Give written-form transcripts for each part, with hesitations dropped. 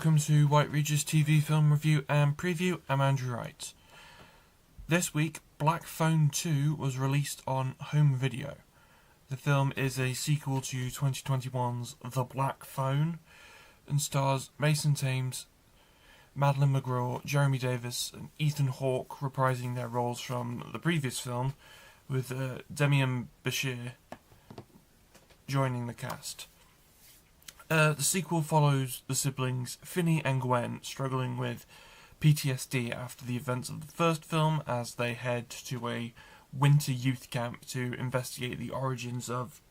welcome to White Regis TV film review and preview. I'm Andrew Wright. This week, Black Phone 2 was released on home video. The film is a sequel to 2021's The Black Phone and stars Mason Thames, Madeline McGraw, Jeremy Davis and Ethan Hawke reprising their roles from the previous film, with Demian Bashir joining the cast. The sequel follows the siblings Finney and Gwen struggling with PTSD after the events of the first film as they head to a winter youth camp to investigate the origins of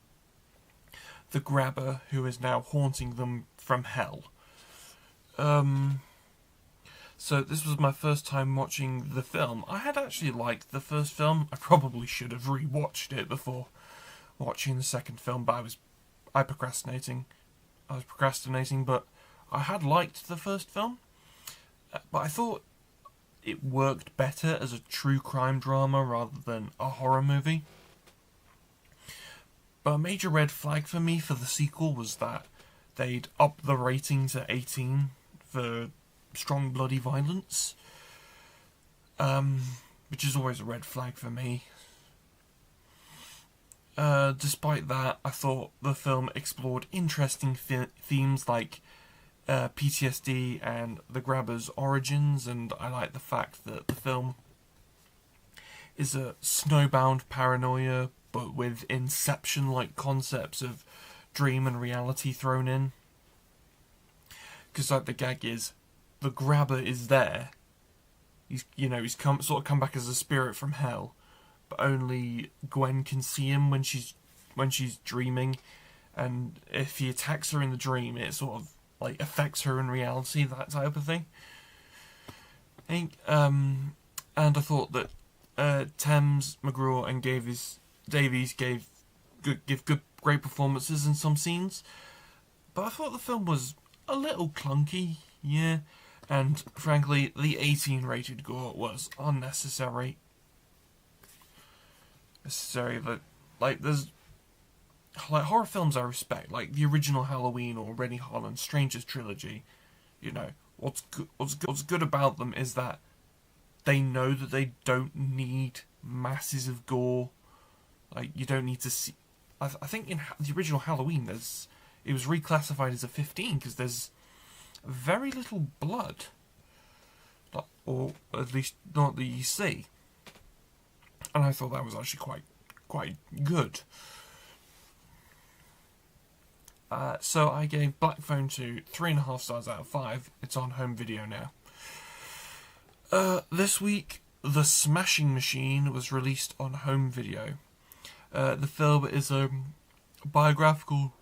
the grabber who is now haunting them from hell. So this was my first time watching the film. I had actually liked the first film. I probably should have rewatched it before watching the second film, but I was procrastinating, but I had liked the first film. But I thought it worked better as a true crime drama rather than a horror movie. But a major red flag for me for the sequel was that they'd upped the rating to 18 for strong bloody violence, which is always a red flag for me. Despite that, I thought the film explored interesting themes like PTSD and the grabber's origins, and I like the fact that the film is a snowbound paranoia, but with Inception-like concepts of dream and reality thrown in. Because like the gag is, the grabber is there. He's come back as a spirit from hell, but only Gwen can see him when she's dreaming, and if he attacks her in the dream, it sort of like affects her in reality, that type of thing. I think, and I thought that Thames, McGraw, and Davies gave great performances in some scenes, but I thought the film was a little clunky, yeah, and frankly, the 18 rated gore was unnecessary. But there's horror films I respect, like the original Halloween or Rennie Harlan's Strangers trilogy. You know, what's good about them is that they know that they don't need masses of gore. Like, you don't need to see. I think in the original Halloween, it was reclassified as a 15 because there's very little blood, or at least not that you see. And I thought that was actually quite good. So I gave Black Phone 2 3.5 stars out of 5. It's on home video now. This week, The Smashing Machine was released on home video. The film is a biographical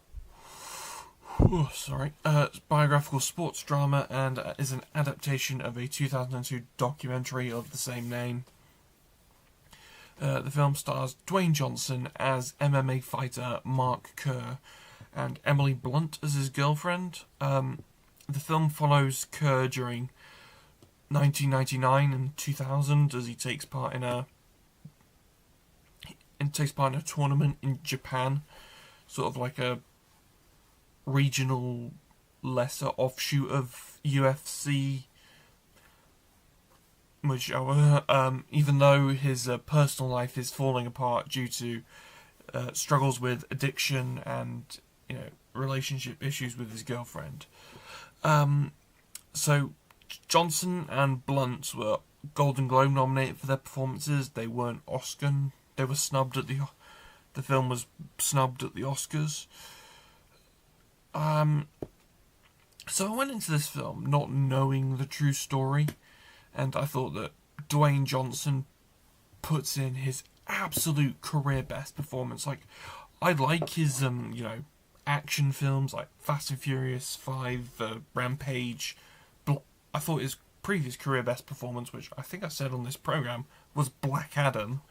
sports drama and is an adaptation of a 2002 documentary of the same name. The film stars Dwayne Johnson as MMA fighter Mark Kerr and Emily Blunt as his girlfriend. The film follows Kerr during 1999 and 2000 as he takes part in a tournament in Japan, sort of like a regional lesser offshoot of UFC, which even though his personal life is falling apart due to struggles with addiction and relationship issues with his girlfriend. So Johnson and Blunt were Golden Globe nominated for their performances. They weren't Oscar. They were snubbed at the film was snubbed at the Oscars. So I went into this film not knowing the true story, and I thought that Dwayne Johnson puts in his absolute career best performance. Like, I like his action films like Fast and Furious 5, Rampage. I thought his previous career best performance, which I think I said on this program, was Black Adam,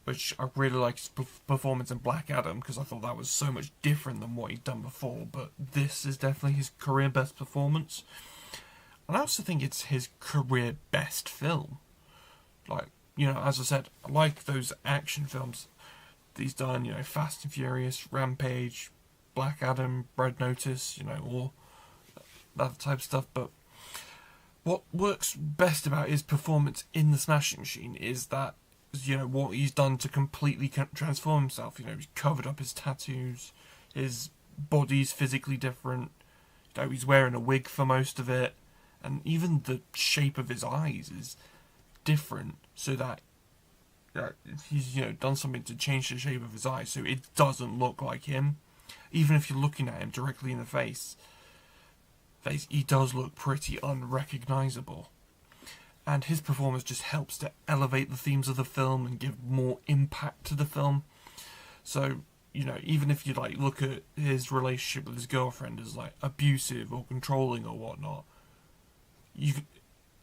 which I really liked his performance in Black Adam because I thought that was so much different than what he'd done before. But this is definitely his career best performance, and I also think it's his career best film. Like, as I said, I like those action films that he's done. Fast and Furious, Rampage, Black Adam, Red Notice. All that type of stuff. But what works best about his performance in The Smashing Machine is that, you know, what he's done to completely transform himself. You know, he's covered up his tattoos, his body's physically different, you know, he's wearing a wig for most of it, and even the shape of his eyes is different, so that he's, you know, done something to change the shape of his eyes so it doesn't look like him. Even if you're looking at him directly in the face, he does look pretty unrecognisable. And his performance just helps to elevate the themes of the film and give more impact to the film. So, you know, even if you like look at his relationship with his girlfriend as like abusive or controlling or whatnot, you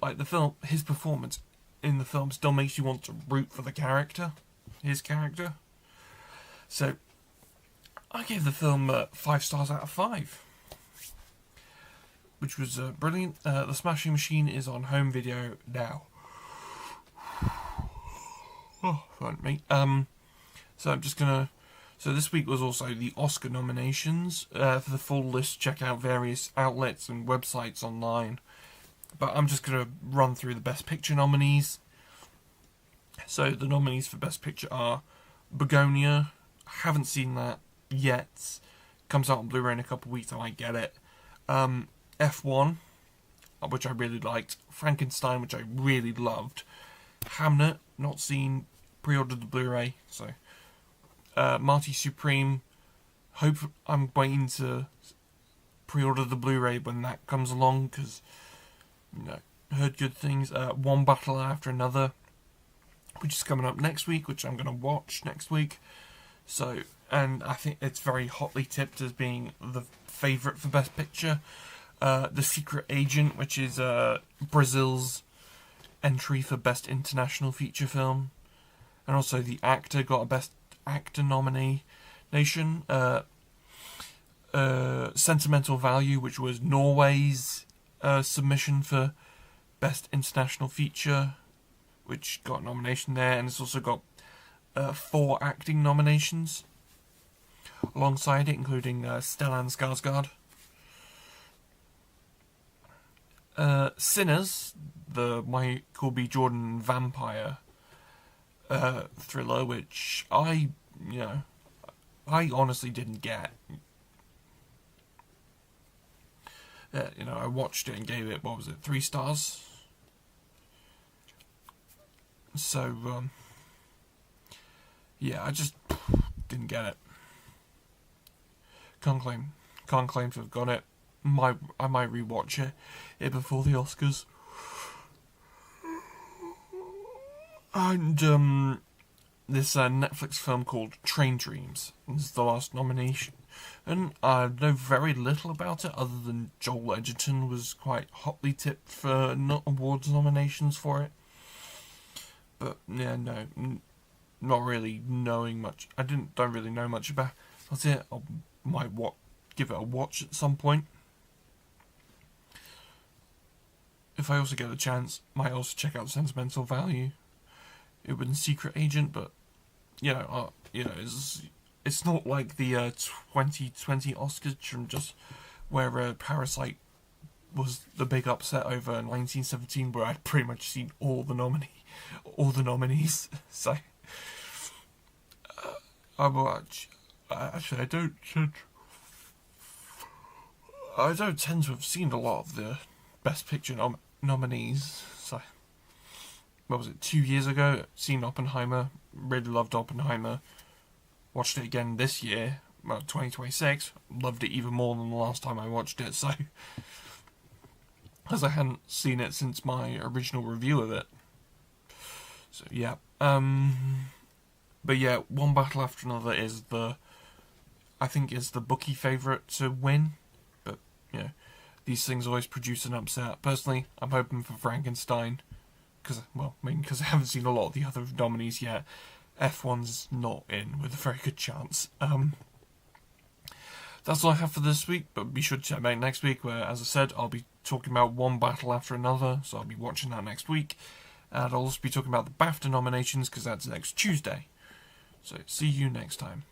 like the film, his performance in the film still makes you want to root for the character, his character. So, I gave the film 5 stars out of 5, which was brilliant. The Smashing Machine is on home video now. Oh, pardon me. So I'm just gonna. So this week was also the Oscar nominations. For the full list, check out various outlets and websites online. But I'm just gonna run through the Best Picture nominees. So the nominees for Best Picture are Begonia. Haven't seen that yet. Comes out on Blu-ray in a couple of weeks. I might get it. F1, which I really liked. Frankenstein, which I really loved. Hamnet, not seen. Pre-ordered the Blu-ray. So Marty Supreme. I'm waiting to pre-order the Blu-ray when that comes along, because, you know, heard good things. One Battle After Another, which is coming up next week, which I'm going to watch next week. So, and I think it's very hotly tipped as being the favourite for Best Picture. The Secret Agent, which is Brazil's entry for Best International Feature Film. And also The Actor got a Best Actor nomination. Sentimental Value, which was Norway's submission for Best International Feature, which got a nomination there. And it's also got 4 acting nominations alongside it, including Stellan Skarsgård. Sinners, the Michael B. Jordan vampire thriller, which I honestly didn't get. I watched it and gave it, 3 stars? So, I just didn't get it. Can't claim to have got it. I might rewatch it before the Oscars. And this Netflix film called Train Dreams is the last nomination. And I know very little about it, other than Joel Edgerton was quite hotly tipped for awards nominations for it. But yeah, no, not really knowing much. Don't really know much about it. I might give it a watch at some point. If I also get a chance, might also check out Sentimental Value. It was Secret Agent, but it's not like the 2020 Oscars from just where Parasite was the big upset over in 1917, where I'd pretty much seen all the nominees. So I watch. Actually, I don't tend to have seen a lot of the Best Picture nominees. So, 2 years ago? Seen Oppenheimer. Really loved Oppenheimer. Watched it again this year, 2026. Loved it even more than the last time I watched it. So, as I hadn't seen it since my original review of it. So yeah. But yeah, One Battle After Another is the bookie favourite to win. But these things always produce an upset. Personally, I'm hoping for Frankenstein, because I haven't seen a lot of the other nominees yet. F1's not in with a very good chance. That's all I have for this week, but be sure to check back next week, where, as I said, I'll be talking about One Battle After Another, so I'll be watching that next week. And I'll also be talking about the BAFTA nominations, because that's next Tuesday. So, see you next time.